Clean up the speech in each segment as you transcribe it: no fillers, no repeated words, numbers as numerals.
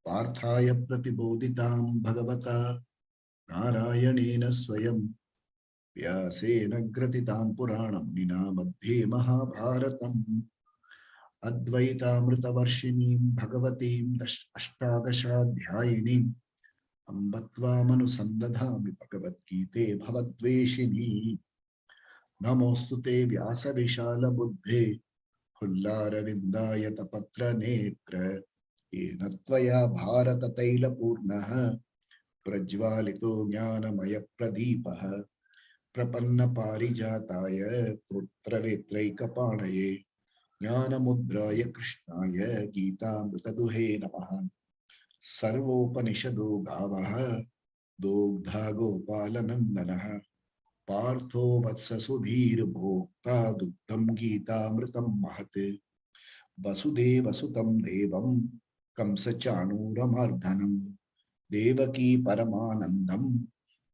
पार्थाय प्रतिबोधितां भगवता नारायणेन स्वयं व्यासेन ग्रथितां पुराणं मुनिना मध्ये महाभारतम् अद्वैतामृतवर्षिणीं भगवतीं अष्टादशाध्यायिनीम् अम्ब त्वामनुसन्दधामि भगवद्गीते भवद्वेषिणी नमोऽस्तु ते व्यासविशालबुद्धे फुल्लारविन्दायतपत्रनेत्र येन त्वया भारततैलपूर्णः प्रज्वालितो ज्ञानमयप्रदीपः प्रपन्नपारिजाताय पुत्रवेत्रैकपाणये ज्ञानमुद्राय कृष्णाय गीतामृतदुहे नमः। सर्वोपनिषदो गावः दोग्धा गोपालनन्दनः पार्थो वत्ससुधीर्भोक्ता दुग्धं गीतामृतं महत् वसुदेवसुतं देवं कंसचाणूरमर्दनं देवकी परमानन्दं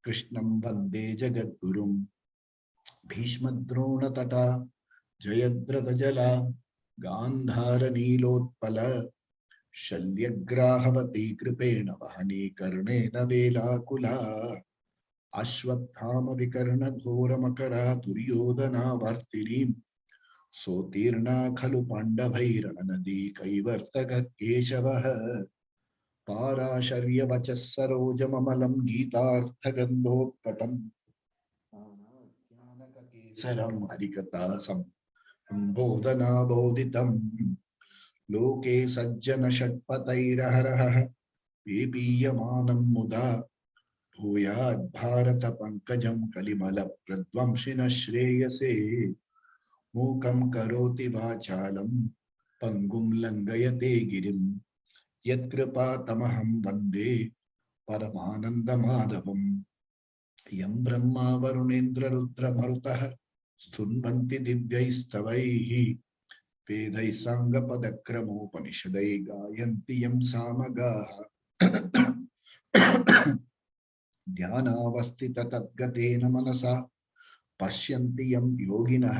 कृष्णं वन्दे जगद्गुरुं भीष्मद्रोणतटा जयद्रथजला गान्धारनीलोत्पल शल्यग्राहवती कृपेण वहनी कर्णेन वेलाकुला अश्वत्थाम विकर्णघोरमकरा दुर्योधनावर्तिनीं सोतीर्णा खलु पाण्डवैरणनदी कैवर्तक केशवः पाराशर्यवचः सरोजममलं गीतार्थगन्धोत्कटम् ज्ञानककेसरं हरिकथा सम्बोधनाबोधितं लोके सज्जन षट्पतैरहरः पीपीयमानं मुदा भूयात् भारत पंकजं कलिमल प्रध्वंसिन श्रेयसे मूकं करोति वाचालं पंगुं लंघयते गिरिं यत्कृपातमहं वन्दे परमानन्दमाधवम् यं ब्रह्मा वरुणेन्द्र रुद्र मरुतः स्तुन्वन्ति दिव्यैस्तवैः वेदैः साङ्गपदक्रमोपनिषदैः गायन्ति यं सामगाः ध्यानावस्थित तद्गतेन मनसा पश्यन्ति यं योगिनः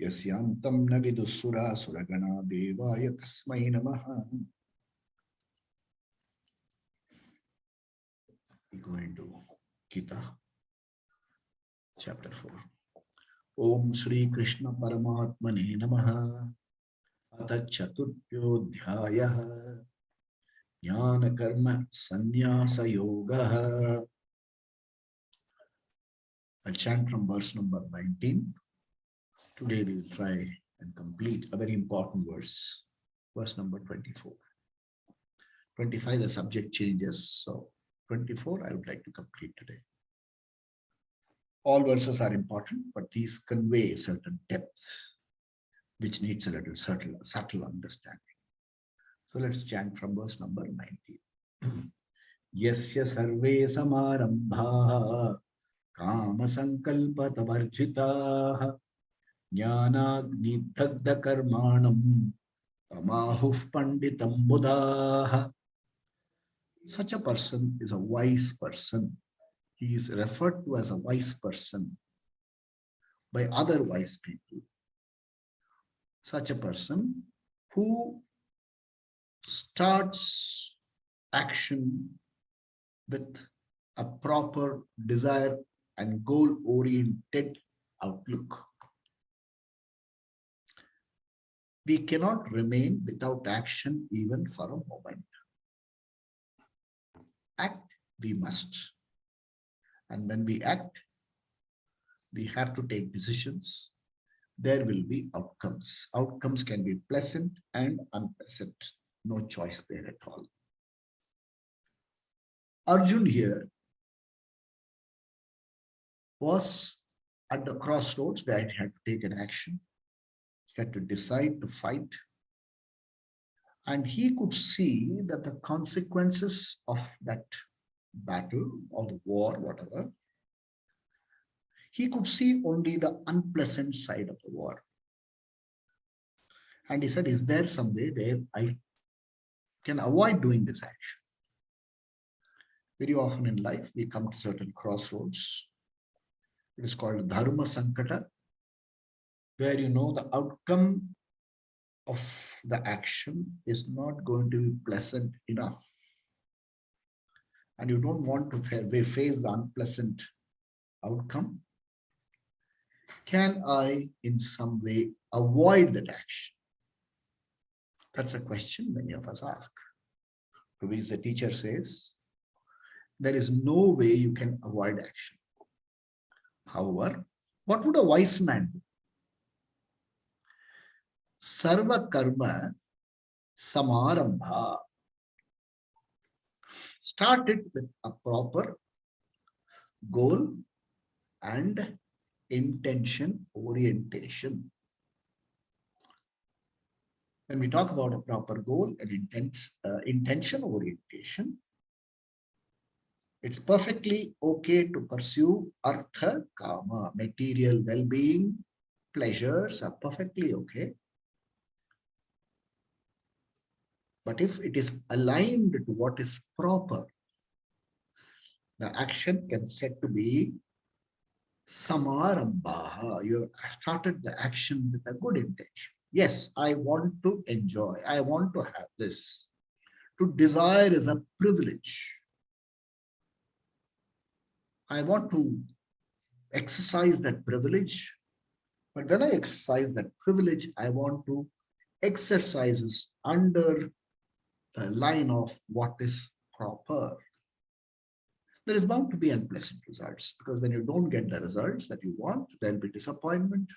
यस्यान्तं न विदुःसुरासुरगणा देवाय तस्मै नमः। We go into Gita, chapter 4. Om Shri Krishna Paramatmane Namaha. Atha Chaturthyodhyayah Jnana Karma Sannyasa Yoga. I'll chant from verse number 19. Today we'll try and complete a very important verse, verse number 24. 25, the subject changes, so 24 I would like to complete today. All verses are important, but these convey certain depths which needs a little subtle understanding. So let's chant from verse number 19. Yasya sarve samarambha kama sankalpatavarjitaah jnanagnidagdha karmanam tamahuh panditam buddhaah. Such a person is a wise person. He is referred to as a wise person by other wise people. Such a person who starts action with a proper desire and goal-oriented outlook. We cannot remain without action even for a moment. Act we must. And when we act, we have to take decisions. There will be outcomes. Outcomes can be pleasant and unpleasant. No choice there at all. Arjun here was at the crossroads where he had to take an action. He had to decide to fight. And he could see that the consequences of that battle or the war, whatever, he could see only the unpleasant side of the war. And he said, is there some way where I can avoid doing this action? Very often in life, we come to certain crossroads. It is called Dharma Sankata, where you know the outcome of the action is not going to be pleasant enough. and you don't want to face the unpleasant outcome, can I in some way avoid that action? That's a question many of us ask. To which the teacher says, there is no way you can avoid action. However, what would a wise man do? Sarva karma samarambha. Start it with a proper goal and intention orientation. When we talk about a proper goal and intention orientation, it's perfectly okay to pursue artha kama, material well-being, pleasures are perfectly okay. But if it is aligned to what is proper, the action can said to be samarambha. You have started the action with a good intention. Yes, I want to enjoy. I want to have this. To desire is a privilege. I want to exercise that privilege. But when I exercise that privilege, I want to exercise it under the line of what is proper. There is bound to be unpleasant results, because when you don't get the results that you want, there'll be disappointment,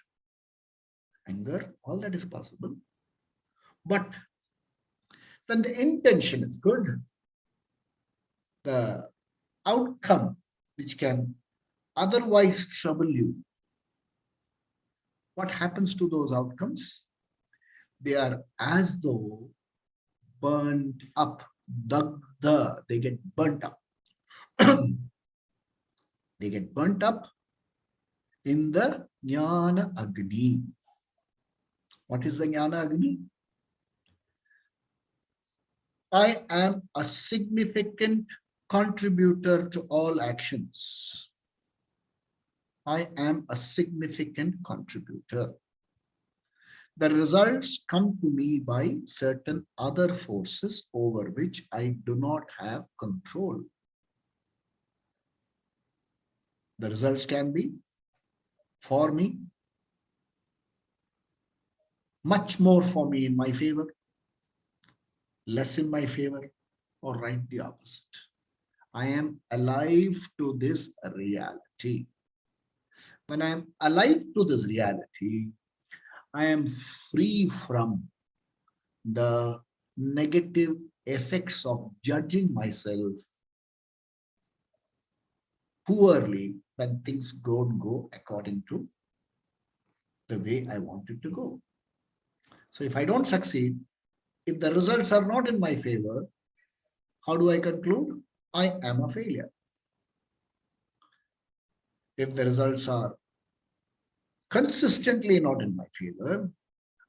anger, all that is possible. But when the intention is good, the outcome which can otherwise trouble you, what happens to those outcomes? They are as though burnt up, they get burnt up. They get burnt up in the Jnana Agni. What is the Jnana Agni? I am a significant contributor to all actions. I am a significant contributor. The results come to me by certain other forces over which I do not have control. The results can be for me, much more for me in my favor, less in my favor, or right the opposite. I am alive to this reality. When I am alive to this reality, I am free from the negative effects of judging myself poorly when things don't go according to the way I want it to go. So if I don't succeed, if the results are not in my favor, how do I conclude? I am a failure. If the results are consistently not in my favor,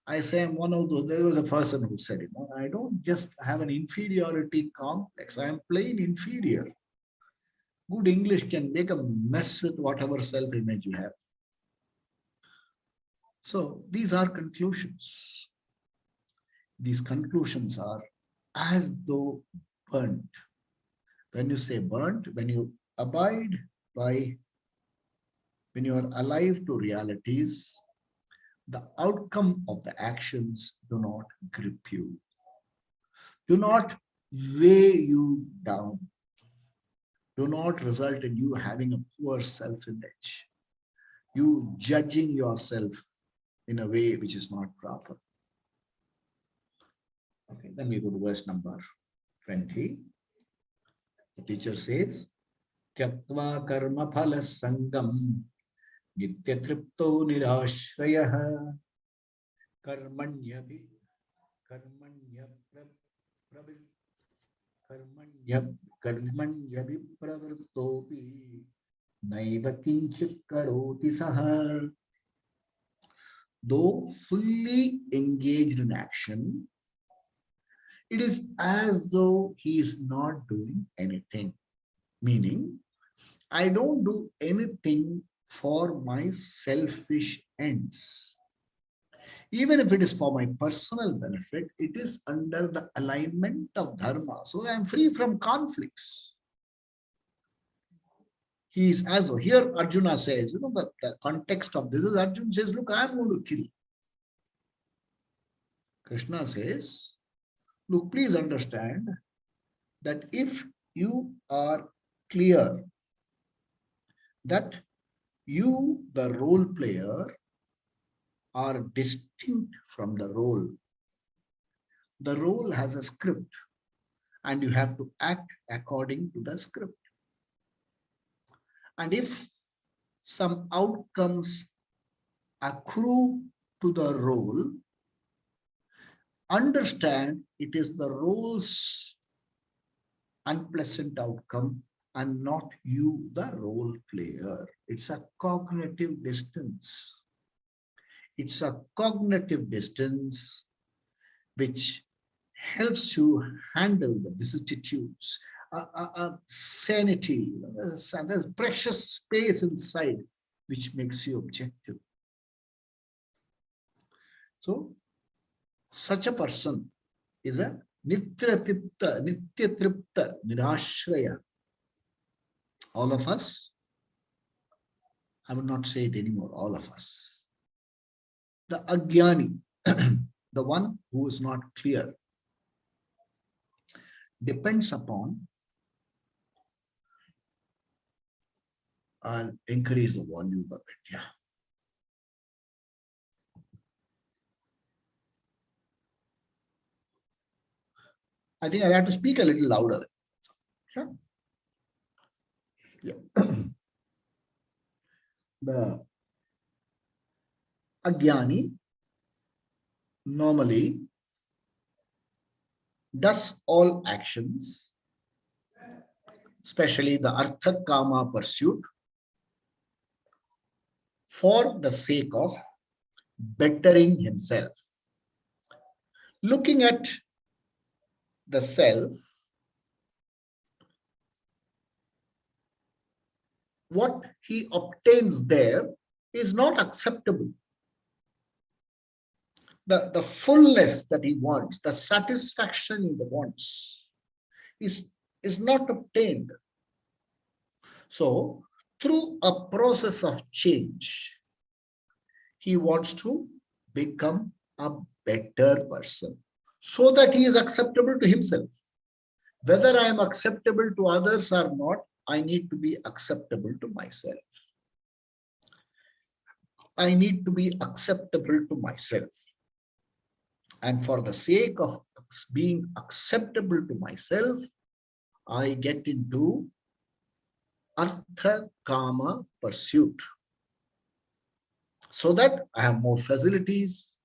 I say I'm one of those. There was a person who said, I don't just have an inferiority complex. I am plain inferior. Good English can make a mess with whatever self-image you have. So these are conclusions. These conclusions are as though burnt. When you say burnt, when you abide by, when you are alive to realities, the outcome of the actions do not grip you, do not weigh you down, do not result in you having a poor self-image, you judging yourself in a way which is not proper. Okay, then we go to verse number 20. The teacher says, Tyaktva karma phala sangam nitya tripto nirashrayah karmanya vipravrittopi naiva kinchit karoti saha. Though fully engaged in action, it is as though he is not doing anything. Meaning, I don't do anything for my selfish ends. Even if it is for my personal benefit, it is under the alignment of dharma. So I am free from conflicts. He is as though here Arjuna says, the context of this is Arjuna says, look, I am going to kill. Krishna says, look, please understand that if you are clear that you, the role player, are distinct from the role. The role has a script and you have to act according to the script. And if some outcomes accrue to the role, understand it is the role's unpleasant outcome and not you, the role player. It's a cognitive distance. It's a cognitive distance which helps you handle the vicissitudes, sanity. There's precious space inside which makes you objective. So, such a person is a Nityatripta, Nirashraya. All of us, I will not say it anymore, all of us. The Agyani, the one who is not clear, depends upon, I'll increase the volume a bit, yeah. I think I have to speak a little louder. Yeah. Yeah. The Agyani normally does all actions, especially the Artha Kama pursuit, for the sake of bettering himself. Looking at the self, what he obtains there is not acceptable. The fullness that he wants, the satisfaction he wants is not obtained. So, through a process of change, he wants to become a better person so that he is acceptable to himself. Whether I am acceptable to others or not, I need to be acceptable to myself. I need to be acceptable to myself. And for the sake of being acceptable to myself, I get into Artha Kama pursuit. So that I have more facilities,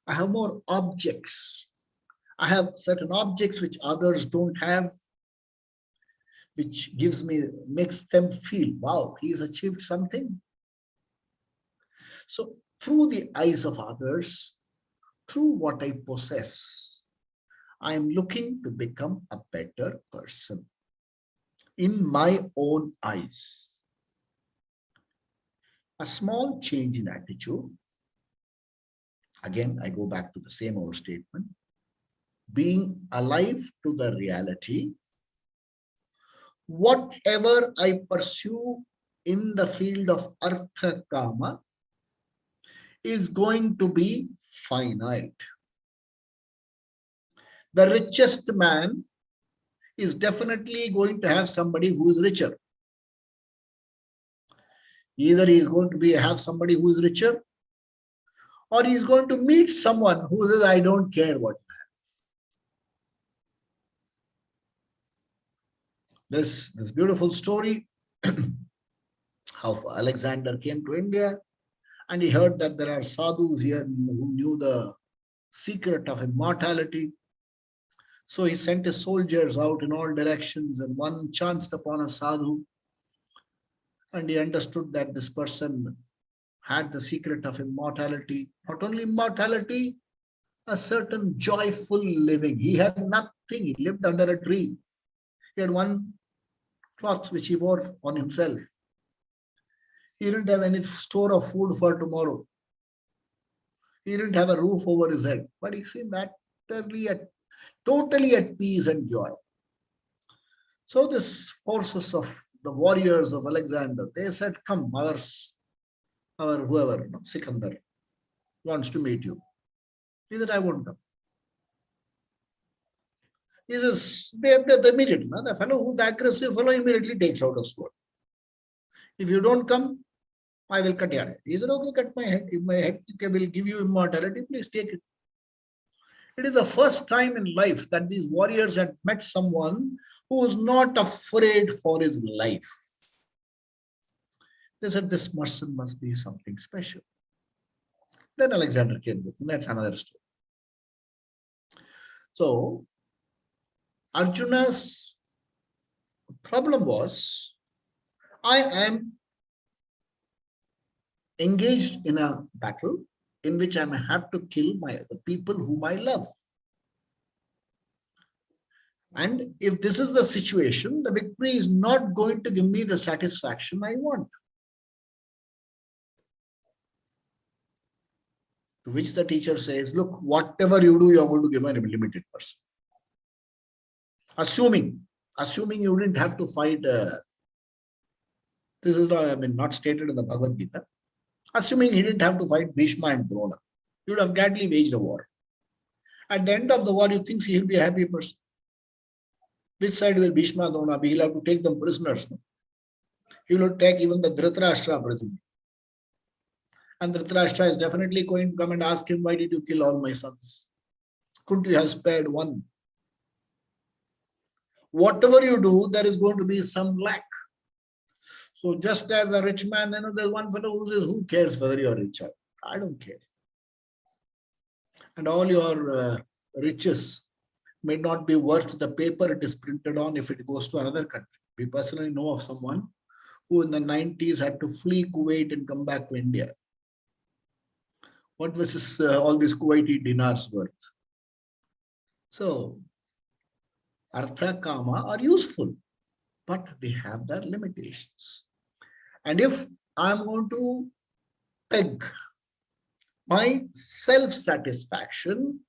I have more objects. I have certain objects which others don't have, which makes them feel, wow, he has achieved something. So through the eyes of others, through what I possess, I am looking to become a better person in my own eyes. A small change in attitude, again, I go back to the same old statement, being alive to the reality, whatever I pursue in the field of Artha Kama is going to be finite. The richest man is definitely going to have somebody who is richer. Either he is going to have somebody who is richer, or he is going to meet someone who says, I don't care what you have. This beautiful story how Alexander came to India and he heard that there are sadhus here who knew the secret of immortality. So he sent his soldiers out in all directions, and one chanced upon a sadhu, and he understood that this person had the secret of immortality. Not only immortality, a certain joyful living. He had nothing. He lived under a tree. He had one cloth which he wore on himself. He didn't have any store of food for tomorrow. He didn't have a roof over his head, but he seemed totally at peace and joy. So this forces of the warriors of Alexander, they said, come, our whoever, Sikandar, wants to meet you. He said, I won't come. He says, they immediately, the fellow, the aggressive fellow immediately takes out a sword. If you don't come, I will cut your head. He said, okay, cut my head. If my head will give you immortality, please take it. It is the first time in life that these warriors had met someone who was not afraid for his life. They said, this person must be something special. Then Alexander came with him. That's another story. So, Arjuna's problem was, I am engaged in a battle in which I may have to kill the people whom I love. And if this is the situation, the victory is not going to give me the satisfaction I want. To which the teacher says, look, whatever you do, you're going to give a limited person. Assuming you didn't have to fight, this is not stated in the Bhagavad Gita. Assuming he didn't have to fight Bhishma and Drona, he would have gladly waged a war. At the end of the war, you think he will be a happy person? Which side will Bhishma, Drona be? He'll have to take them prisoners. No? He will take even the Dhritarashtra prisoner. And Dhritarashtra is definitely going to come and ask him, why did you kill all my sons? Couldn't you have spared one? Whatever you do, there is going to be some lack. So just as a rich man, there's one fellow who says, who cares whether you're rich or not? I don't care. And all your riches may not be worth the paper it is printed on if it goes to another country. We personally know of someone who in the 90s had to flee Kuwait and come back to India. What was this, all these Kuwaiti dinars worth? So, Artha, Kama are useful, but they have their limitations. And if I'm going to peg my self-satisfaction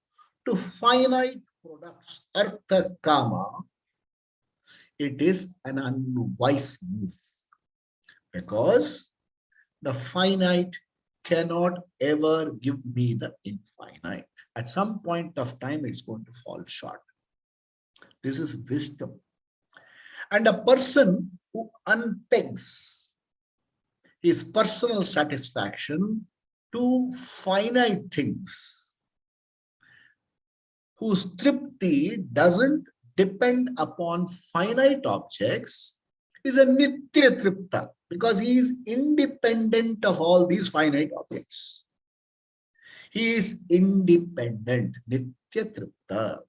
to finite products, Artha, Kama, it is an unwise move. Because the finite cannot ever give me the infinite. At some point of time, it's going to fall short. This is wisdom. And a person who unpegs his personal satisfaction to finite things, whose tripti doesn't depend upon finite objects, is a nitya tripta, because he is independent of all these finite objects. He is independent, nitya tripta,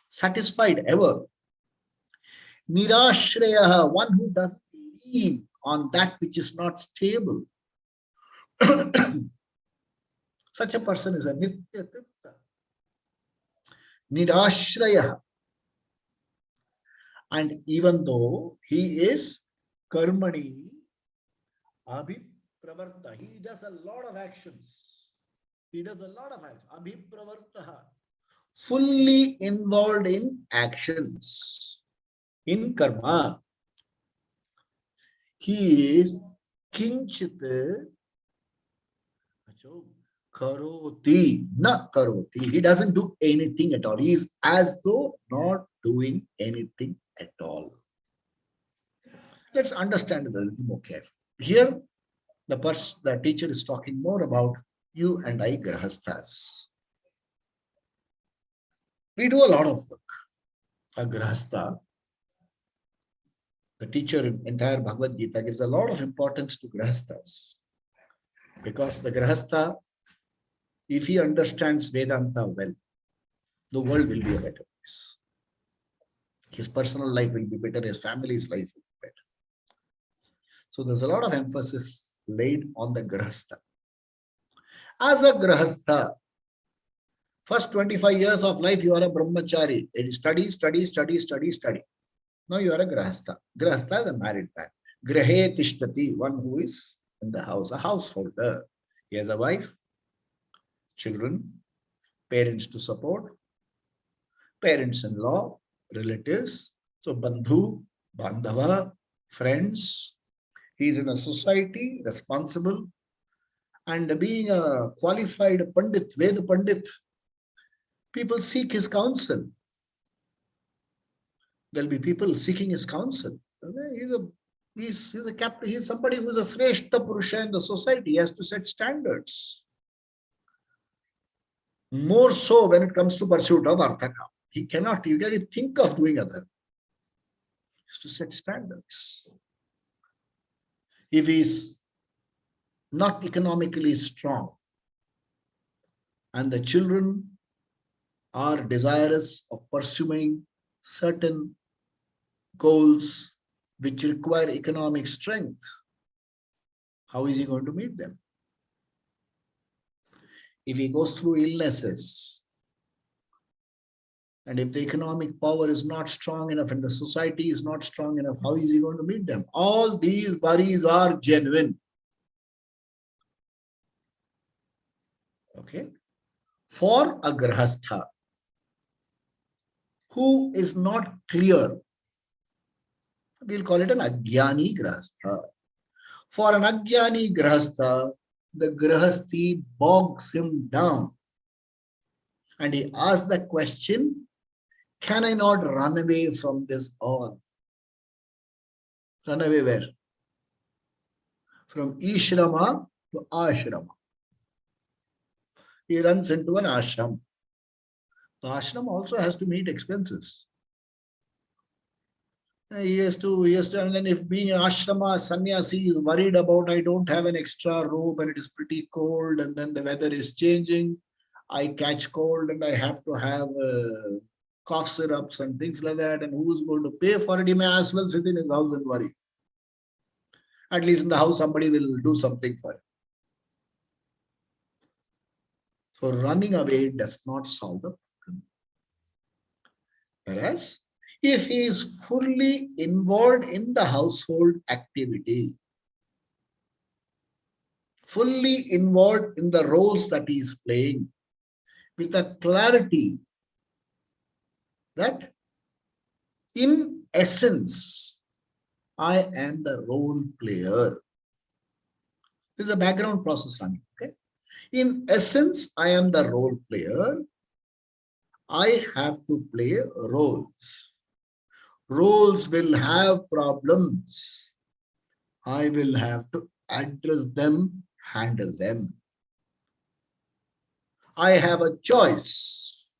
satisfied ever. Nirashrayaha, one who doesn't lean on that which is not stable. Such a person is a nitya tripta. Nirashrayaha. And even though he is karmani abhipravarta, he does a lot of actions. He does a lot of actions. Abhipravartaha, fully involved in actions, in karma. He is kinchit karoti, na karoti. He doesn't do anything at all. He is as though not doing anything at all. Let's understand it a little more carefully. Here, the teacher is talking more about you and I, grahasthas. We do a lot of work. A grahastha, the teacher in entire Bhagavad Gita gives a lot of importance to grahasthas. Because the grahastha, if he understands Vedanta well, the world will be a better place. His personal life will be better, his family's life will be better. So there's a lot of emphasis laid on the grahastha. As a grahastha, first 25 years of life, you are a brahmachari. Study, study, study, study, study. Now you are a grahastha. Grahastha is a married man. Grahe tishtati, one who is in the house, a householder. He has a wife, children, parents to support, parents-in-law, relatives. So bandhu, bandhava, friends. He is in a society, responsible, and being a qualified Pandit, Ved Pandit, people seek his counsel. There'll be people seeking his counsel. He's a captain. He's somebody who's a Sreshta Purusha in the society. He has to set standards. More so when it comes to pursuit of Arthaka. He cannot even think of doing other. He has to set standards. If he's not economically strong and the children are desirous of pursuing certain goals which require economic strength, how is he going to meet them? If he goes through illnesses, and if the economic power is not strong enough and the society is not strong enough, how is he going to meet them? All these worries are genuine. Okay. For a grahastha who is not clear, we'll call it an ajnani grahastha. For an ajnani grahastha, the grahasthi bogs him down. And he asks the question, can I not run away from this all? Run away where? From Ishrama to Ashrama. He runs into an ashram. The ashram also has to meet expenses. He has to, and then if being an ashrama, sannyasi is worried about, I don't have an extra robe and it is pretty cold and then the weather is changing, I catch cold and I have to have cough syrups and things like that, and who's going to pay for it? He may as well sit in his house and worry. At least in the house, somebody will do something for him. So running away does not solve the problem. Whereas, if he is fully involved in the household activity, fully involved in the roles that he is playing, with a clarity that in essence, I am the role player. This is a background process running. Okay? In essence, I am the role player. I have to play roles. Roles will have problems. I will have to address them, handle them. I have a choice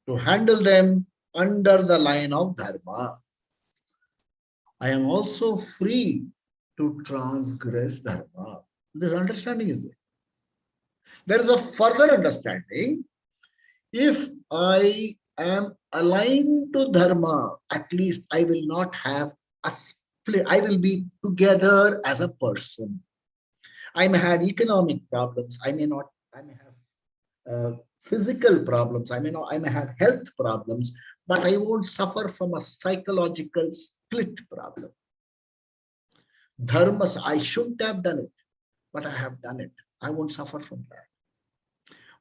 to handle them under the line of dharma. I am also free to transgress dharma. This understanding is there. There is a further understanding. If I am aligned to dharma, at least I will not have a split. I will be together as a person. I may have economic problems. I may have physical problems. I may have health problems, but I won't suffer from a psychological split problem. Dharma, I shouldn't have done it, but I have done it. I won't suffer from that.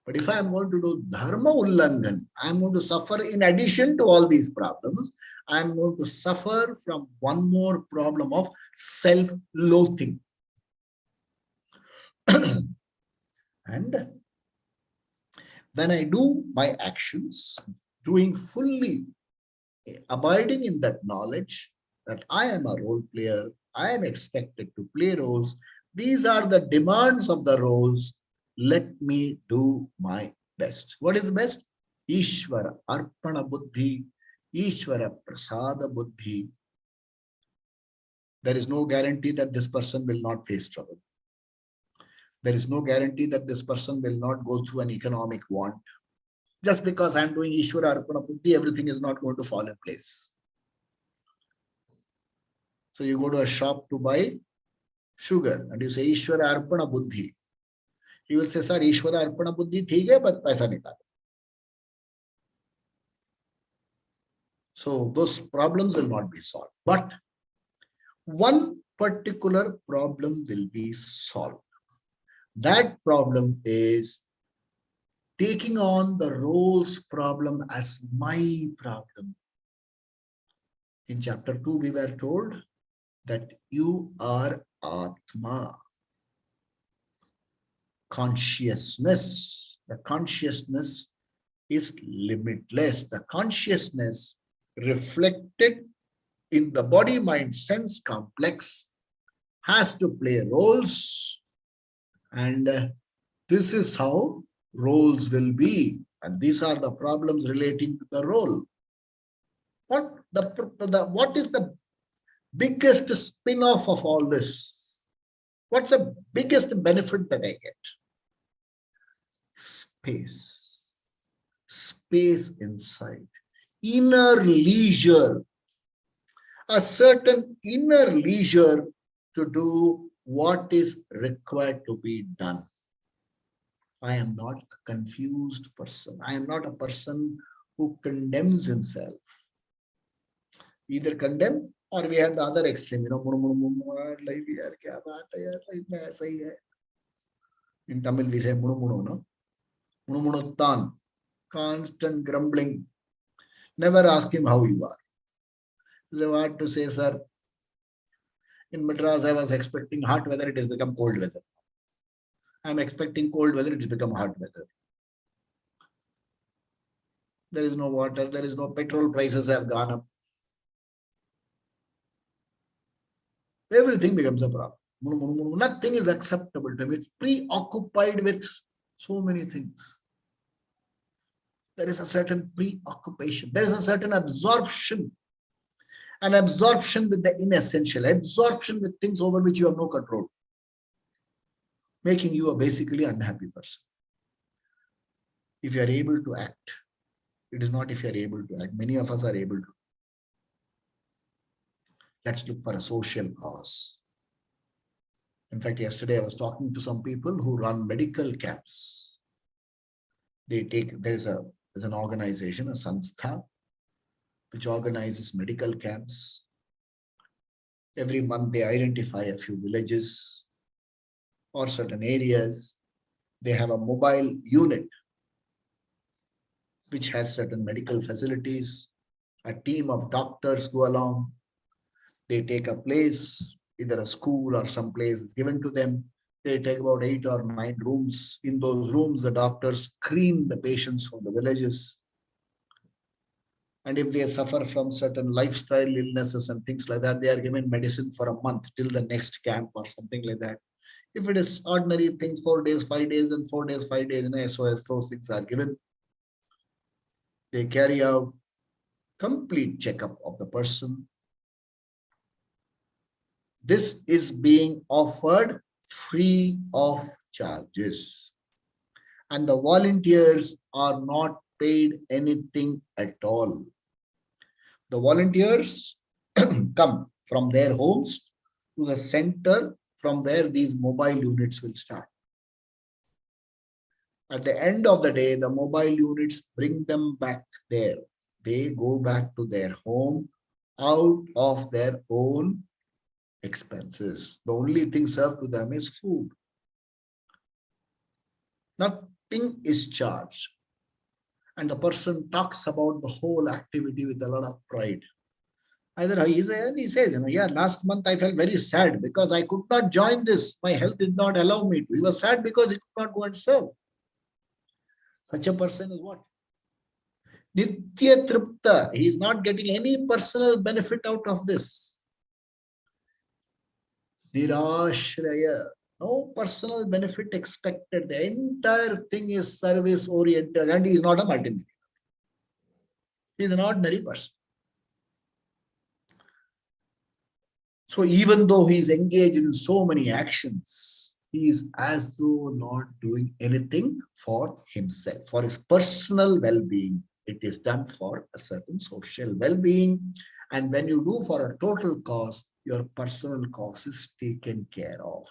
But if I am going to do dharma ullangan, I am going to suffer in addition to all these problems. I am going to suffer from one more problem of self-loathing. And when I do my actions, doing fully, abiding in that knowledge that I am a role player, I am expected to play roles. These are the demands of the roles. Let me do my best. What is best? Ishvara Arpana Buddhi, Ishvara Prasada Buddhi. There is no guarantee that this person will not face trouble. There is no guarantee that this person will not go through an economic want. Just because I am doing Ishvara Arpana Buddhi, everything is not going to fall in place. So you go to a shop to buy sugar and you say Ishvara Arpana Buddhi. He will say, sir, Ishvara Arpana Buddhi theek hai, but paisa nikalo. So those problems will not be solved. But one particular problem will be solved. That problem is taking on the roles problem as my problem. In chapter 2, we were told that you are Atma, consciousness. The consciousness is limitless. The consciousness reflected in the body mind sense complex has to play roles, and this is how roles will be, and these are the problems relating to the role. What is the biggest spin-off of all this? What's the biggest benefit that I get? Space. Space inside. Inner leisure. A certain inner leisure to do what is required to be done. I am not a confused person. I am not a person who condemns himself. Either condemn or we have the other extreme, in Tamil we say no? Constant grumbling. Never ask him how you are. They want to say, sir, in Madras I was expecting hot weather, it has become cold weather. I am expecting cold weather, it has become hot weather. There is no water, there is no petrol, prices have gone up. Everything becomes a problem. Nothing is acceptable to him. It's preoccupied with so many things. There is a certain preoccupation. There is a certain absorption. An absorption with the inessential. Absorption with things over which you have no control. Making you a basically unhappy person. If you are able to act, it is not if you are able to act. Many of us are able to. Let's look for a social cause. In fact, yesterday I was talking to some people who run medical camps. There's an organization, a Sanstha, which organizes medical camps. Every month they identify a few villages or certain areas. They have a mobile unit which has certain medical facilities. A team of doctors go along. They take a place, either a school or some place is given to them. They take about 8 or 9 rooms. In those rooms, the doctors screen the patients from the villages. And if they suffer from certain lifestyle illnesses and things like that, they are given medicine for a month till the next camp or something like that. If it is ordinary things, 4 days, 5 days, and 4 days, 5 days in SOS, those things are given. They carry out complete checkup of the person. This is being offered free of charges. And the volunteers are not paid anything at all. The volunteers come from their homes to the center from where these mobile units will start. At the end of the day, the mobile units bring them back there. They go back to their home out of their own expenses. The only thing served to them is food. Nothing is charged. And the person talks about the whole activity with a lot of pride. Either he says, yeah, last month I felt very sad because I could not join this. My health did not allow me to. He was sad because he could not go and serve. Such a person is what? Nitya Tripta. He is not getting any personal benefit out of this. Nirashraya. No personal benefit expected. The entire thing is service oriented, and he is not a multimillionaire. He is an ordinary person. So even though he is engaged in so many actions, he is as though not doing anything for himself, for his personal well-being. It is done for a certain social well-being. And when you do for a total cause, your personal cause is taken care of.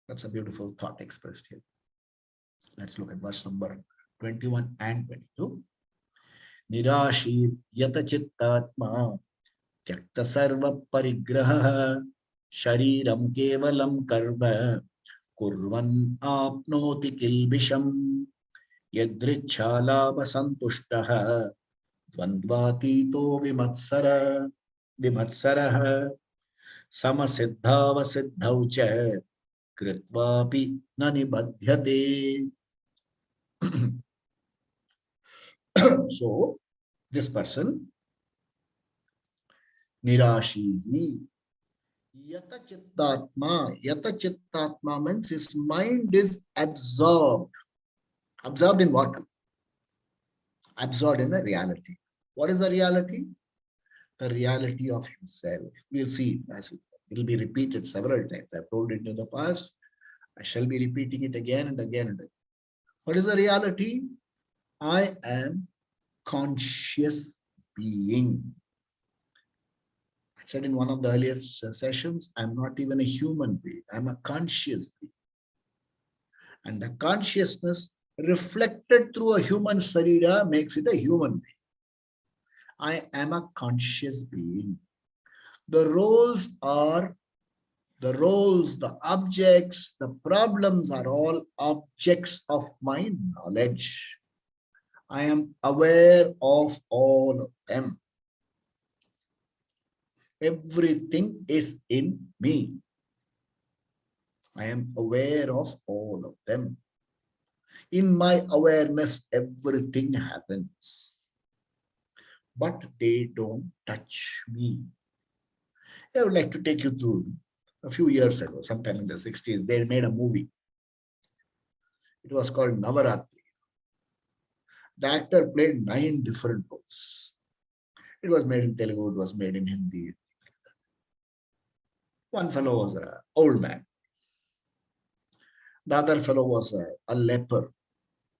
That's a beautiful thought expressed here. Let's look at verse number 21 and 22. Nirashir yata chittatma tyakta sarva parigraha shariram kevalam karma kurvan apnoti kilbisham yadrichala basantushtaha dvandvatito vimatsara. Samasiddhava siddhau cha kritvapi na nibadhyate. So, this person, Nirashi, Yata Chittatma means his mind is absorbed. Absorbed in what? Absorbed in a reality. What is the reality? The reality of himself. We'll see as it will be repeated several times. I've told it in the past. I shall be repeating it again and again and again. What is the reality? I am conscious being. I said in one of the earlier sessions, I'm not even a human being. I'm a conscious being. And the consciousness reflected through a human sarira makes it a human being. I am a conscious being. The roles, the objects, the problems are all objects of my knowledge. I am aware of all of them. Everything is in me. I am aware of all of them. In my awareness, everything happens. But they don't touch me. I would like to take you through a few years ago, sometime in the 60s, they made a movie. It was called Navaratri. The actor played 9 different roles. It was made in Telugu, it was made in Hindi. One fellow was an old man. The other fellow was a leper.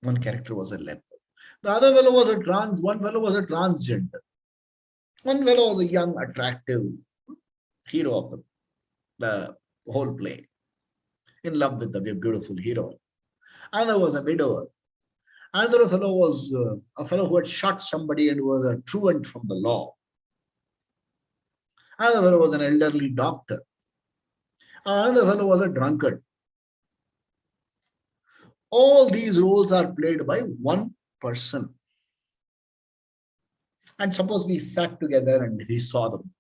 One character was a leper. The other fellow was one fellow was a transgender. One fellow was a young, attractive hero of the whole play, in love with the beautiful hero. Another was a widower. Another fellow was a fellow who had shot somebody and was a truant from the law. Another fellow was an elderly doctor. Another fellow was a drunkard. All these roles are played by one person. And suppose we sat together and we saw them.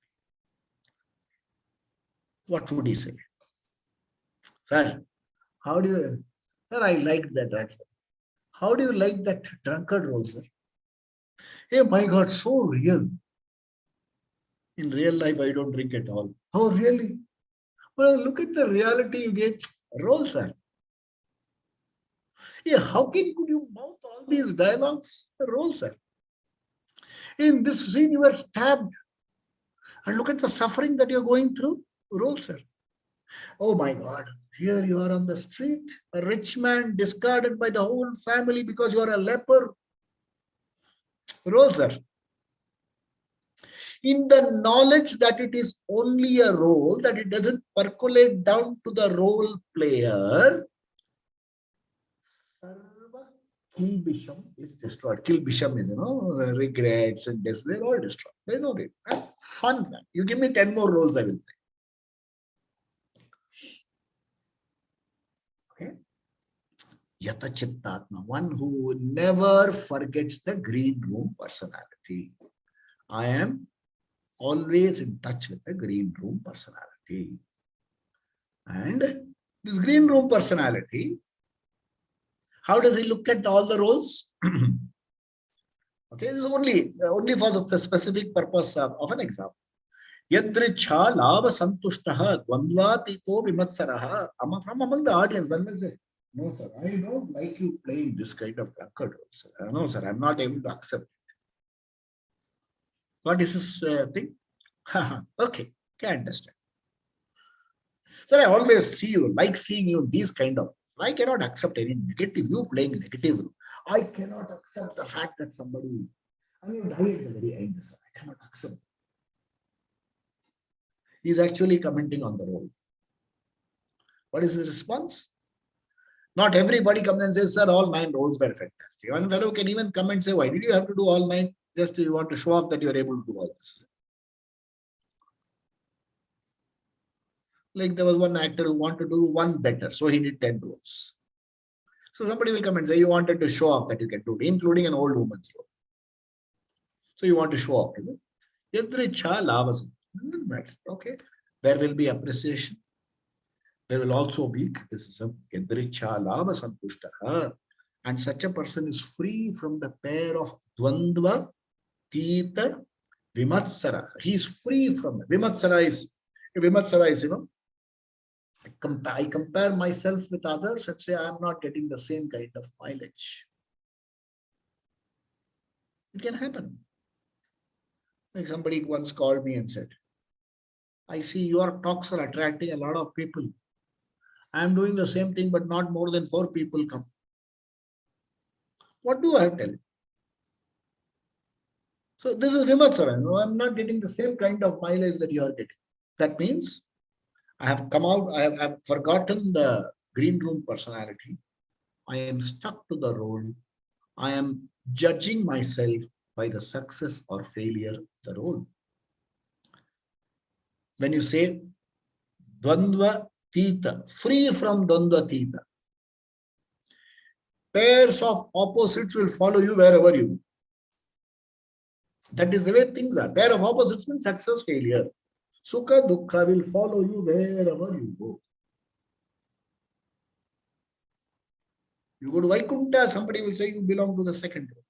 What would he say? Sir, how do you, sir, I liked that drunkard. How do you like that drunkard role, sir? Hey, my God, so real. In real life, I don't drink at all. Oh, really? Well, look at the reality you get. Role, sir. Yeah, how could you mouth all these dialogues? Role, sir. In this scene, you were stabbed. And look at the suffering that you're going through. Role, sir. Oh my God. Here you are on the street, a rich man discarded by the whole family because you are a leper. Role, sir. In the knowledge that it is only a role, that it doesn't percolate down to the role player, Kilbisham is destroyed. Kilbisham is, regrets and this, they're all destroyed. There's no need. Fun, man. You give me 10 more roles, I will play. Okay. Yata Chittatma, one who never forgets the green room personality. I am always in touch with the green room personality. And this green room personality, how does he look at all the roles? Okay, this is only for the specific purpose of an example. Yadricha lava santushtaha dvandvatito vimatsaraha. From among the audience, one will say, no, sir, I don't like you playing this kind of drunkard role. No, sir, I'm not able to accept it. What is this thing? Okay, can understand. Sir, I always like seeing you in these kind of. I cannot accept any negative, you playing negative role. I cannot accept the fact that somebody, you die at the very end, sir. I cannot accept. He's actually commenting on the role. What is his response? Not everybody comes and says, sir, all 9 roles were fantastic. One fellow can even come and say, why did you have to do all 9? Just you want to show off that you are able to do all this. Like there was one actor who wanted to do one better, so he did 10 roles. So somebody will come and say, you wanted to show off that you can do it, including an old woman's role. So you want to show off. Yadricha lavas. Okay. There will be appreciation. There will also be criticism. Yadricha lava santushtaha. And such a person is free from the pair of dvandva, tita, vimatsara. He is free from it. Vimatsara is, I compare myself with others and say I'm not getting the same kind of mileage. It can happen. Like somebody once called me and said, I see your talks are attracting a lot of people. I'm doing the same thing, but not more than 4 people come. What do I have to tell you? So this is Vimatsara. No, I'm not getting the same kind of mileage that you are getting. That means I have come out, I have forgotten the green room personality. I am stuck to the role. I am judging myself by the success or failure of the role. When you say Dvandva Tita, free from Dvandva Tita, pairs of opposites will follow you wherever you go. That is the way things are. Pair of opposites means success, failure. Sukha, Dukkha will follow you wherever you go. You go to Vaikunta, somebody will say you belong to the second row.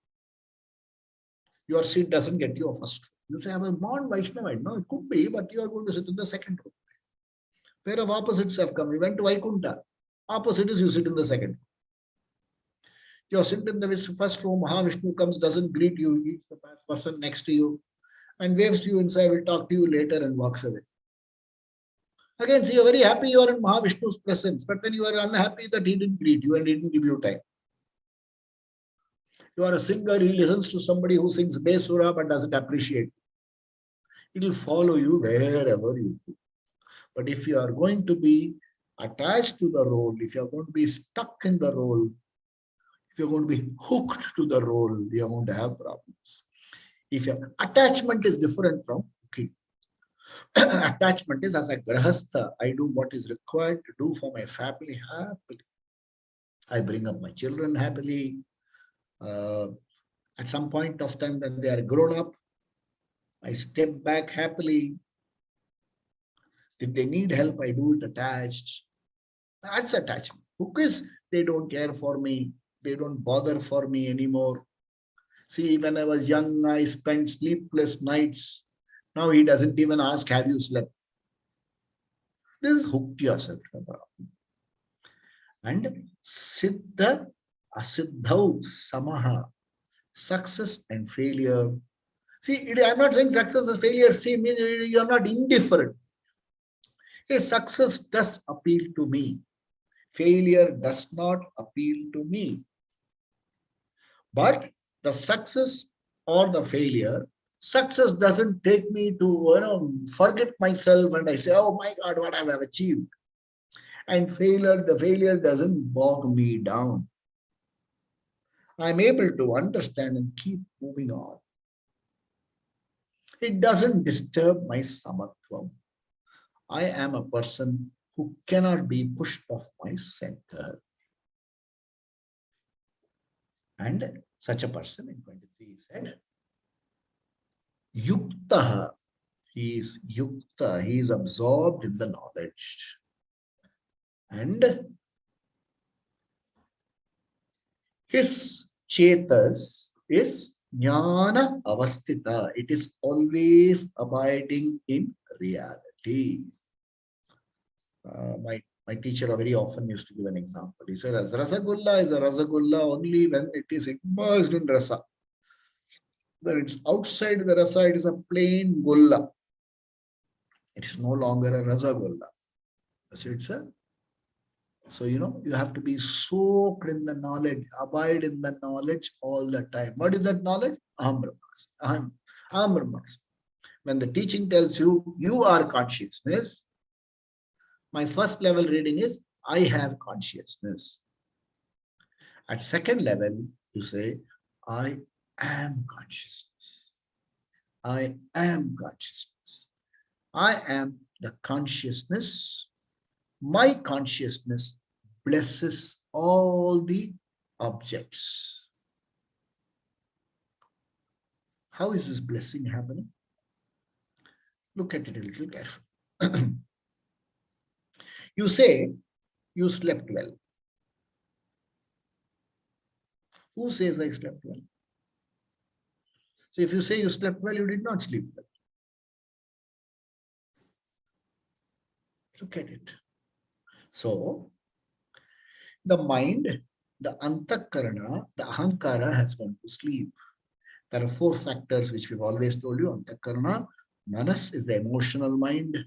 Your seat doesn't get you a first row. You say, I'm a born Vaishnavite. No, it could be, but you are going to sit in the second row. Pair of opposites have come. You went to Vaikunta. Opposite is you sit in the second row. You are sitting in the first row, Mahavishnu comes, doesn't greet you, he meets the person next to you and waves to you and says, I will talk to you later, and walks away. Again, see, you're very happy you are in Mahavishnu's presence, but then you are unhappy that he didn't greet you and he didn't give you time. You are a singer, he listens to somebody who sings Besura but doesn't appreciate. It will follow you wherever you go. But if you are going to be attached to the role, if you are going to be stuck in the role, if you're going to be hooked to the role, you're going to have problems. If your attachment is different from hooking. Attachment is as a grahastha, I do what is required to do for my family happily. I bring up my children happily. At some point of time when they are grown up, I step back happily. If they need help, I do it attached. That's attachment. Hook is they don't care for me. They don't bother for me anymore. See, when I was young, I spent sleepless nights. Now he doesn't even ask, have you slept? This is hooked yourself. And Siddha, Asiddhau, Samaha, success and failure. See, I'm not saying success is failure. See, you are not indifferent. Hey, success does appeal to me. Failure does not appeal to me. But the success or the failure, success doesn't take me to forget myself and I say, oh my God, what have I achieved? And the failure doesn't bog me down. I'm able to understand and keep moving on. It doesn't disturb my samatvam. I am a person who cannot be pushed off my center. And such a person in 23 said, Yukta, he is yukta, he is absorbed in the knowledge. And his chetas is jnana avastita. It is always abiding in reality. My teacher very often used to give an example. He said, as Rasagulla is a Rasagulla only when it is immersed in Rasa. When it's outside the Rasa, it is a plain Gulla. It is no longer a Rasagulla. So, you have to be soaked in the knowledge, abide in the knowledge all the time. What is that knowledge? Aham Brahmasmi. When the teaching tells you, you are consciousness, my first level reading is, I have consciousness. At second level, you say, I am consciousness. I am consciousness. I am the consciousness. My consciousness blesses all the objects. How is this blessing happening? Look at it a little carefully. You say you slept well. Who says I slept well? So if you say you slept well, you did not sleep well. Look at it. So the mind, the antakarana, the ahankara has gone to sleep. There are four factors which we've always told you. Antakarana, manas is the emotional mind.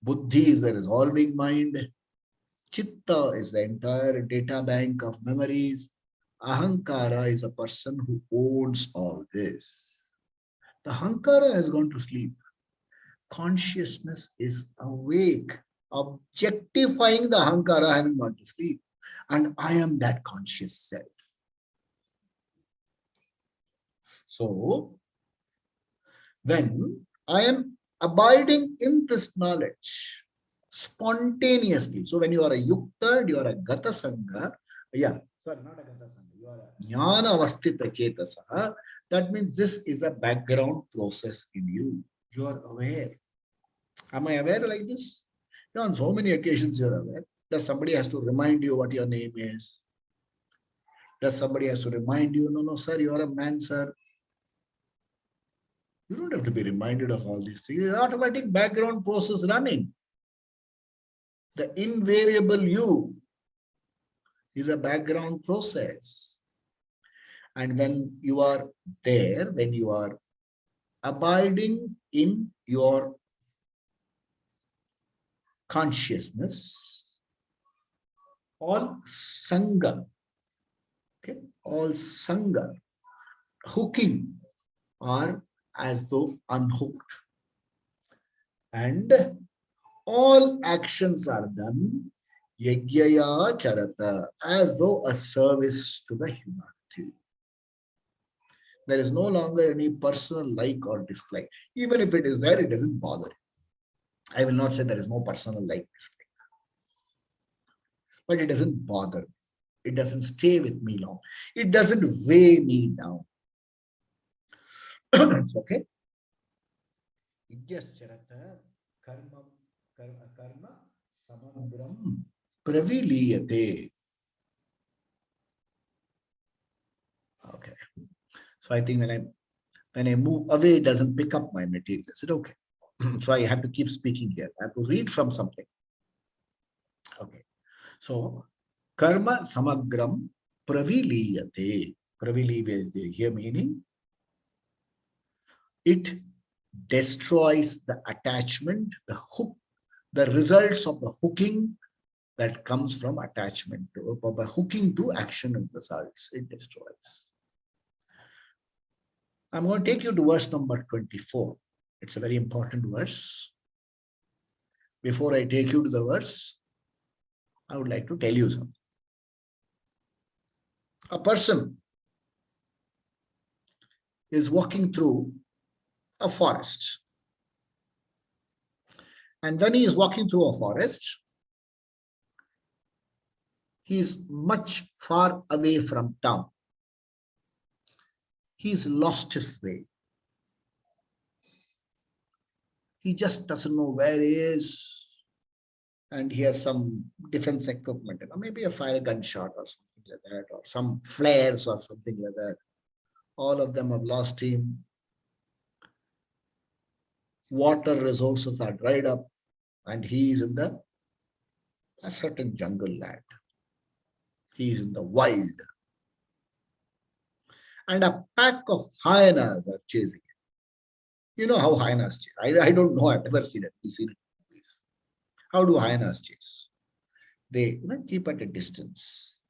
Buddhi is the resolving mind. Chitta is the entire data bank of memories. Ahankara is a person who owns all this. The Ahankara has gone to sleep. Consciousness is awake, objectifying the Ahankara having gone to sleep. And I am that conscious self. So, when I am abiding in this knowledge spontaneously, so when you are a yukta, you are a gata sangha, sorry, not a gata sangha, you are a jnana avastita chetasa, that means this is a background process in you. You are aware. Am I aware like this? On so many occasions you are aware. Does somebody has to remind you what your name is? Does somebody has to remind you, no, sir, you are a man, sir. You don't have to be reminded of all these things. It's automatic background process running. The invariable you is a background process. And when you are there, when you are abiding in your consciousness, all sangha, okay, all sangha, hooking are as though unhooked. And all actions are done yagyaya charata, as though a service to the humanity. There is no longer any personal like or dislike. Even if it is there, it doesn't bother. I will not say there is no personal like dislike, but it doesn't bother me. It doesn't stay with me long. It doesn't weigh me down. It's okay. Karma samagram praviliyate. Okay. So I think when I move away, it doesn't pick up my material. Is it okay? So I have to keep speaking here. I have to read from something. Okay. So karma samagram praviliyate. Praviliyate here meaning it destroys the attachment, the hook, the results of the hooking that comes from attachment by hooking to action and results. It destroys. I'm going to take you to verse number 24. It's a very important verse. Before I take you to the verse, I would like to tell you something. A person is walking through a forest. And when he is walking through a forest, he is much far away from town. He's lost his way. He just doesn't know where he is. And he has some defense equipment, maybe a fire gun shot or something like that, or some flares or something like that. All of them have lost him. Water resources are dried up, and he is in a certain jungle land. He is in the wild. And a pack of hyenas are chasing him. You know how hyenas chase. I don't know. I've never seen it. We've seen it in movies. How do hyenas chase? They keep at a distance.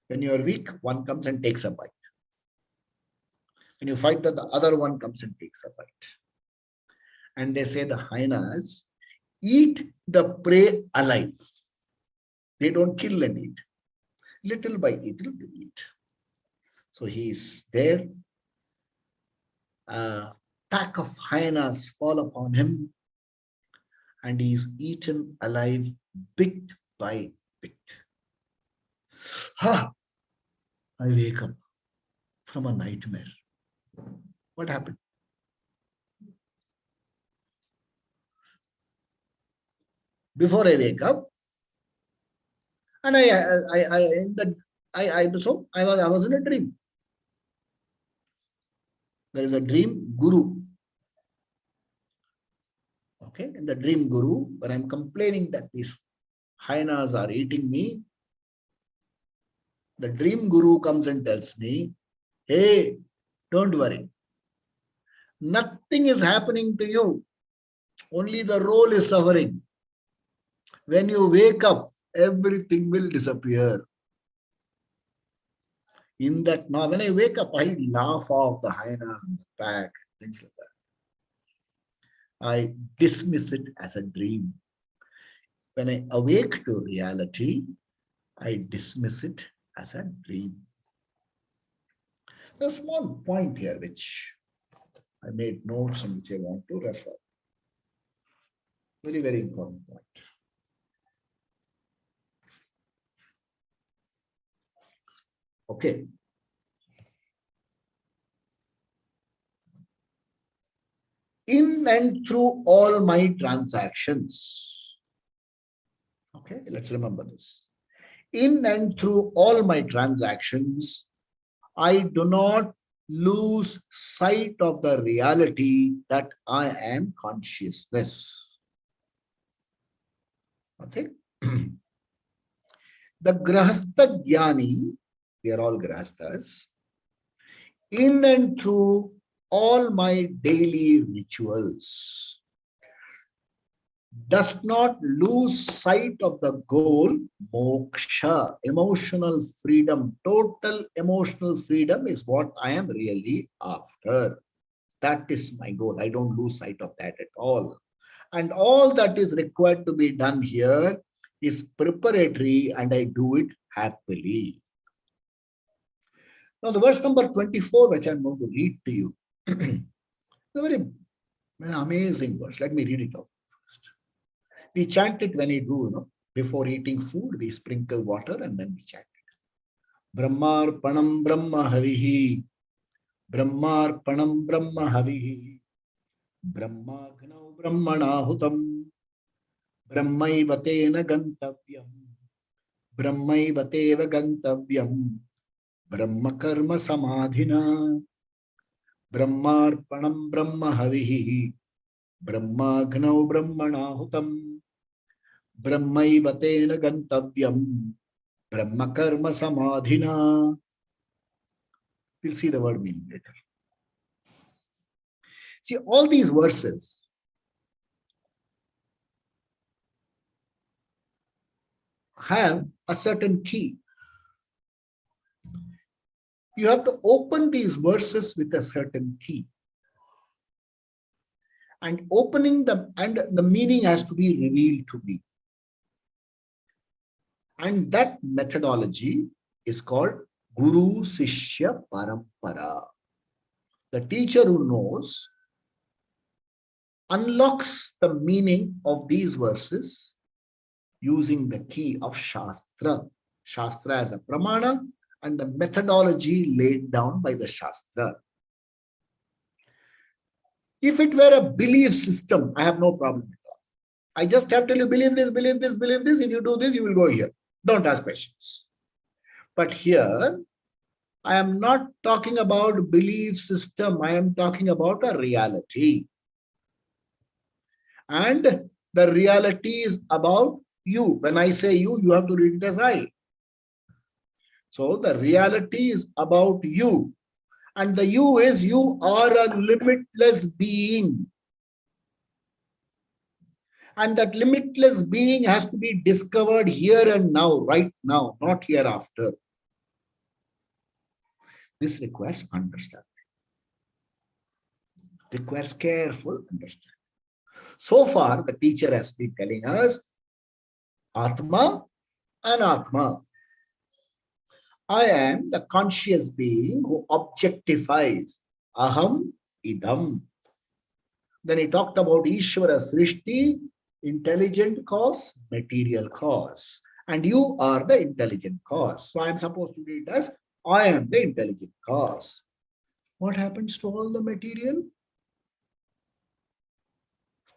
When you are weak, one comes and takes a bite. When you fight, the other one comes and takes a bite. And they say the hyenas eat the prey alive. They don't kill and eat. Little by little, they eat. So he is there. A pack of hyenas fall upon him, and he is eaten alive bit by bit. I wake up from a nightmare. What happened? before I wake up, and I was in a dream. There is a dream guru. Okay, in the dream guru, when I'm complaining that these hyenas are eating me, the dream guru comes and tells me, hey, don't worry. Nothing is happening to you. Only the role is suffering. When you wake up, everything will disappear. In that, now when I wake up, I laugh off the hyena on the back, things like that. I dismiss it as a dream. When I awake to reality, I dismiss it as a dream. There's a small point here which I made notes and which I want to refer. Very, very important point. Okay. In and through all my transactions. Okay, let's remember this. In and through all my transactions, I do not lose sight of the reality that I am consciousness. Okay. The Grahastha Jnani, we are all Grahasthas, in and through all my daily rituals, does not lose sight of the goal, moksha, emotional freedom. Total emotional freedom is what I am really after. That is my goal. I don't lose sight of that at all. And all that is required to be done here is preparatory, and I do it happily. Now, the verse number 24, which I'm going to read to you, is a very amazing verse. Let me read it out first. We chant it when we do, before eating food, we sprinkle water and then we chant it. Brahmarpanam Brahma Havihi. Brahmarpanam Brahma Havihi. Brahmagnau Brahmanahutam. Brahmaivatena Gantavyam. Brahmaivateva Gantavyam. Brahma Karma Samadhina. Brahmarpanam Brahma Havihi. Brahmagnau Brahmanahutam. Brahmaivatena Gantavyam. Brahma Karma Samadhina. We'll see the word meaning later. See, all these verses have a certain key. You have to open these verses with a certain key. And opening them, and the meaning has to be revealed to me. And that methodology is called Guru Sishya Parampara. The teacher who knows unlocks the meaning of these verses using the key of Shastra. Shastra as a pramana and the methodology laid down by the Shastra. If it were a belief system, I have no problem with that. I just have to tell you, believe this, believe this, believe this. If you do this, you will go here. Don't ask questions. But here, I am not talking about belief system. I am talking about a reality. And the reality is about you. When I say you, you have to read it as I. So the reality is about you. And the you is you are a limitless being. And that limitless being has to be discovered here and now, right now, not hereafter. This requires understanding. Requires careful understanding. So far, the teacher has been telling us Atma, Anatma. I am the conscious being who objectifies Aham, Idam. Then he talked about Ishvara Srishti, intelligent cause, material cause. And you are the intelligent cause. So I am supposed to read as I am the intelligent cause. What happens to all the material?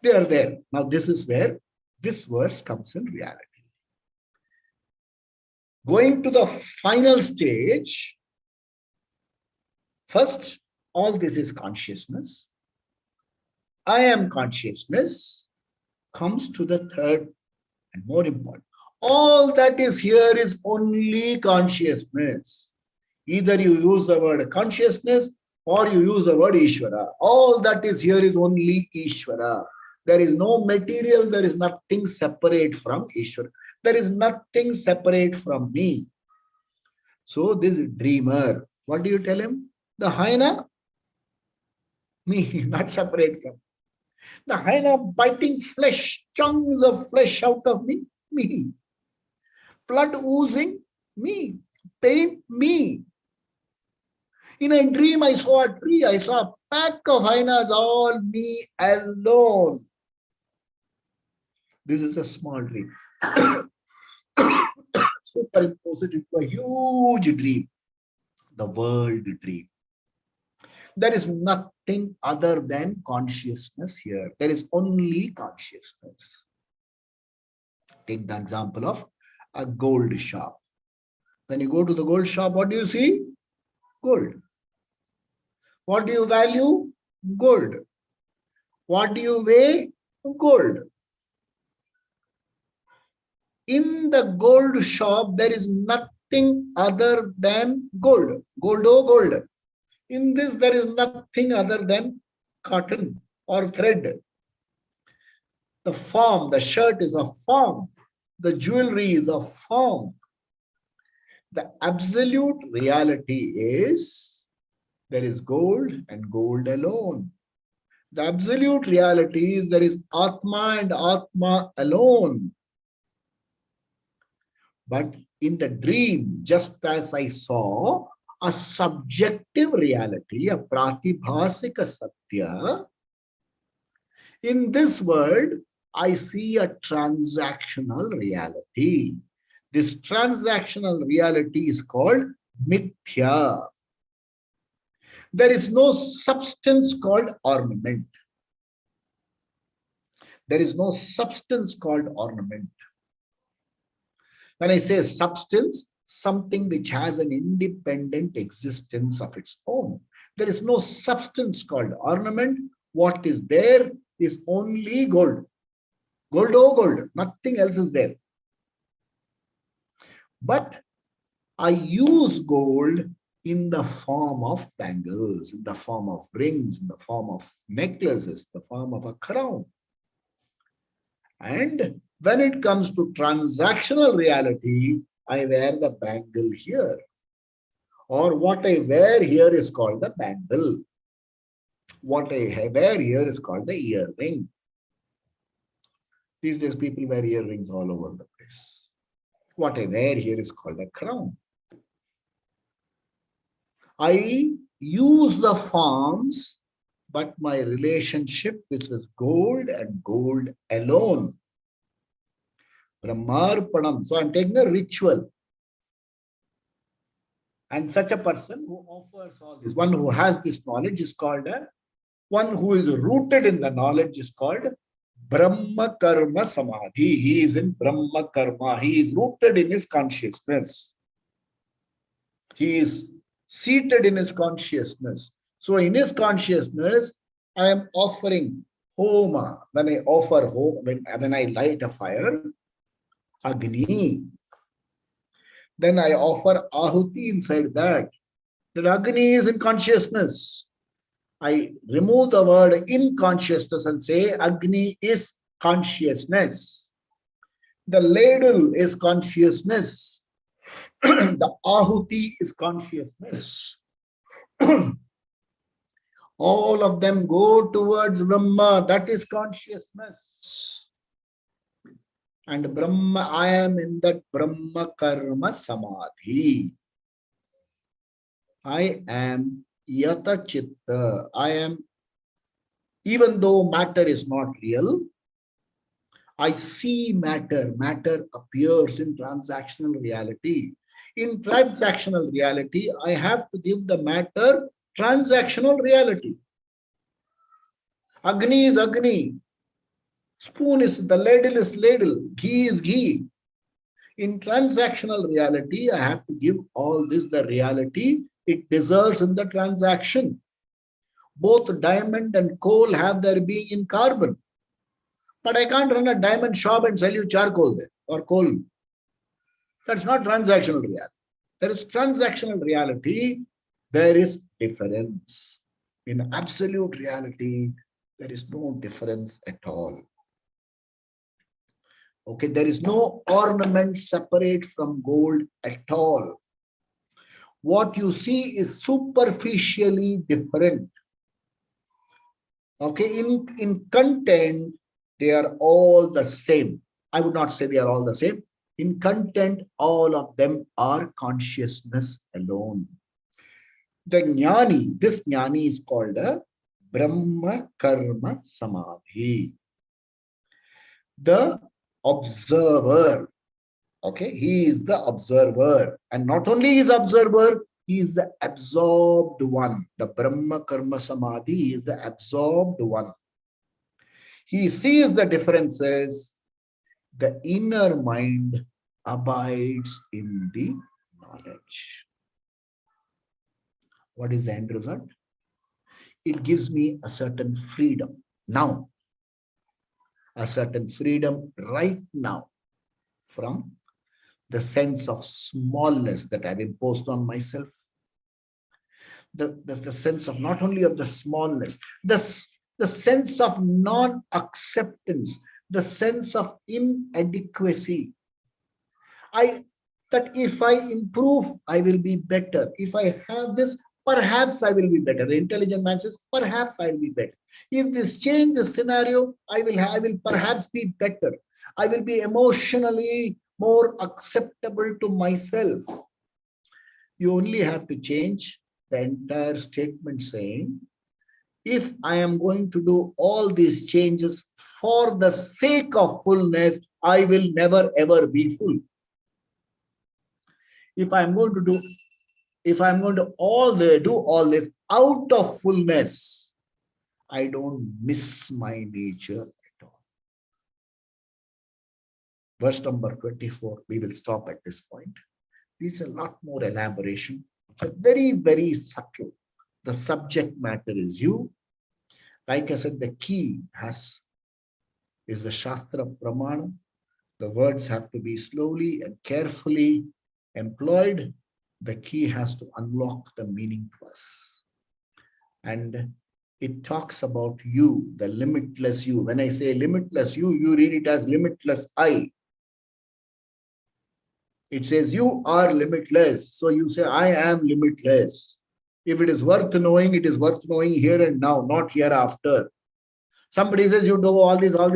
They are there. Now this is where This verse comes in reality. Going to the final stage, first, all this is consciousness. I am consciousness comes to the third and more important. All that is here is only consciousness. Either you use the word consciousness or you use the word Ishvara. All that is here is only Ishvara. There is no material, there is nothing separate from Ishvara. There is nothing separate from me. So this dreamer, what do you tell him? The hyena? Me, not separate from. The hyena biting flesh, chunks of flesh out of me? Me. Blood oozing? Me. Pain? Me. In a dream, I saw a tree, I saw a pack of hyenas, all me alone. This is a small dream. Superimpose it into a huge dream, the world dream. There is nothing other than consciousness here. There is only consciousness. Take the example of a gold shop. When you go to the gold shop, what do you see? Gold. What do you value? Gold. What do you weigh? Gold. In the gold shop, there is nothing other than gold. Gold, oh gold. In this, there is nothing other than cotton or thread. The form, the shirt is a form. The jewelry is a form. The absolute reality is there is gold and gold alone. The absolute reality is there is Atma and Atma alone. But in the dream, just as I saw a subjective reality, a pratibhasika satya, in this world, I see a transactional reality. This transactional reality is called mithya. There is no substance called ornament. There is no substance called ornament. When I say substance, something which has an independent existence of its own. There is no substance called ornament. What is there is only gold. Gold, oh gold. Nothing else is there. But I use gold in the form of bangles, in the form of rings, in the form of necklaces, the form of a crown. And when it comes to transactional reality, I wear the bangle here. Or what I wear here is called the bangle. What I wear here is called the earring. These days, people wear earrings all over the place. What I wear here is called a crown. I use the forms, but my relationship is with gold and gold alone. Brahmarpanam. So I'm taking a ritual. And such a person who offers all this, one who has this knowledge is called one who is rooted in the knowledge is called Brahma Karma Samadhi. He is in Brahma Karma. He is rooted in his consciousness. He is seated in his consciousness. So in his consciousness, I am offering homa. When I offer homa, when I light a fire, Agni, then I offer ahuti inside that. The Agni is in consciousness. I remove the word in consciousness and say Agni is consciousness. The ladle is consciousness. The ahuti is consciousness. All of them go towards Brahma. That is consciousness. And Brahma, I am in that Brahma Karma Samadhi. I am Yata Chitta. I am, even though matter is not real, I see matter. Matter appears in transactional reality. In transactional reality, I have to give the matter transactional reality. Agni is Agni. Spoon is the ladle is ladle. Ghee is ghee. In transactional reality, I have to give all this the reality it deserves in the transaction. Both diamond and coal have their being in carbon. But I can't run a diamond shop and sell you charcoal there or coal. That's not transactional reality. There is transactional reality. There is difference. In absolute reality, there is no difference at all. Okay, there is no ornament separate from gold at all. What you see is superficially different. Okay, in content, they are all the same. I would not say they are all the same. In content, all of them are consciousness alone. The jnani, this jnani is called a Brahma Karma Samadhi. The observer, okay, he is the observer, and not only is observer, he is the absorbed one. The Brahma Karma Samadhi is the absorbed one. He sees the differences. The inner mind abides in the knowledge. What is the end result? It gives me a certain freedom now, a certain freedom right now from the sense of smallness that I've imposed on myself. The sense of not only of the smallness, the sense of non-acceptance, the sense of inadequacy. That if I improve, I will be better. If I have this, perhaps I will be better. The intelligent man says, perhaps I will be better. If this change the scenario, I will perhaps be better. I will be emotionally more acceptable to myself. You only have to change the entire statement saying, if I am going to do all these changes for the sake of fullness, I will never ever be full. If I'm going to do all this out of fullness, I don't miss my nature at all. Verse number 24, we will stop at this point. There's a lot more elaboration, but very, very subtle. The subject matter is you. Like I said, the key is the Shastra Pramana. The words have to be slowly and carefully employed. The key has to unlock the meaning to us. And it talks about you, the limitless you. When I say limitless you, you read it as limitless I. It says you are limitless. So you say, I am limitless. If it is worth knowing, it is worth knowing here and now, not hereafter. Somebody says, you do all this, I'll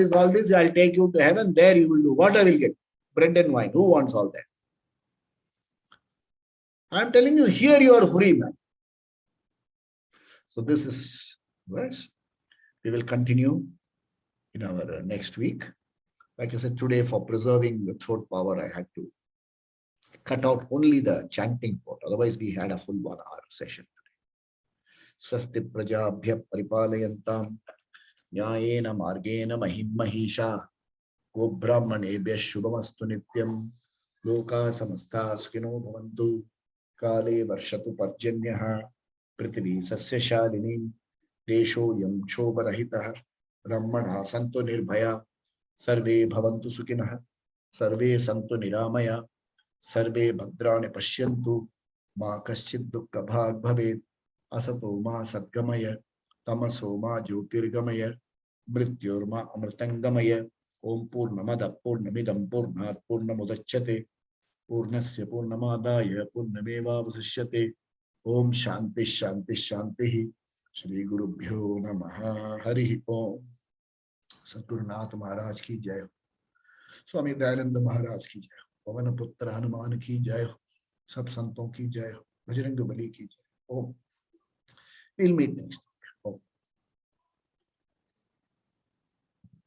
take you to heaven. There you will do. What I will get? Bread and wine. Who wants all that? I'm telling you, here you are free, man. So this is verse. We will continue in our next week. Like I said, today for preserving the throat power, I had to cut out only the chanting part. Otherwise, we had a full 1 hour session today. Swasti prajabhya paripalayantam nyayena margena mahim mahisha gobrahmanebhya shubhamastu nityam loka samastha skino bhavantu kale varshatu parjanyaha prithvi sasyashalini desho yam chobharahitah brahmana santu nirbhaya sarve bhavantu sukhinah sarve santu niramaya सर्वे भद्राणि पश्यन्तु मा कश्चित् दुःखभाग् भवेत् असतो मा सद्गमय तमसो मा ज्योतिर्गमय मृत्योर्मा अमृतंगमय ओम पूर्णमदः पूर्णमिदं पूर्णात् पूर्णमुदच्यते पूर्णस्य पूर्णमादाय पूर्णमेवावशिष्यते ओम शांति शांति शांति श्री गुरुभ्यो नमः हरि ओम। सद्गुरुनाथ महाराज की जय हो। स्वामी दयानंद महाराज की जय हो। पवन पुत्र हनुमान की जय हो। सब संतों की जय हो। बजरंग बली की जय हो। We'll meet next.